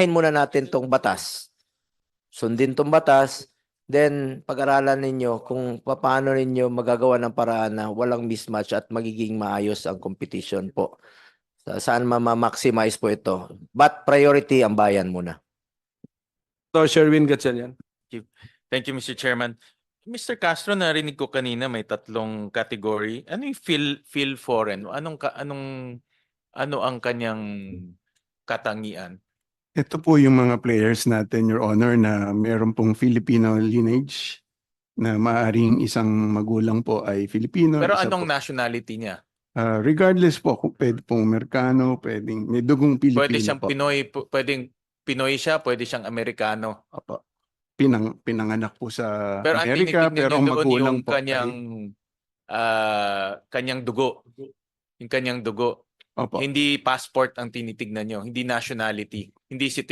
muna natin tong batas. Sundin tong batas, then pag-aralan ninyo kung paano ninyo magagawa ng paraan na walang mismatch at magiging maayos ang competition po. Saan ma-maximize po ito? But priority ang bayan muna. So, Sherwin Gatchalian. Thank you, Mr. Chairman. Mr. Castro, narinig ko kanina may tatlong category. Ano yung feel foreign? Ano ang kanyang katangian? Ito po yung mga players natin, Your Honor, na meron pong Filipino lineage na maaring isang magulang po ay Filipino. Pero isa anong po, nationality niya? regardless po, kung pwede pong Amerikano, pwedeng may dugong Pilipino Pwede siyang po. Pinoy, pwedeng Pinoy siya, pwede siyang Amerikano. Opo. Pinanganak po sa Pero ang Amerika, tinitignan pero niyo ang doon magulang yung po kanyang dugo. Yung kanyang dugo. opo. Hindi passport ang tinitignan niyo, hindi nationality, hindi citizenship.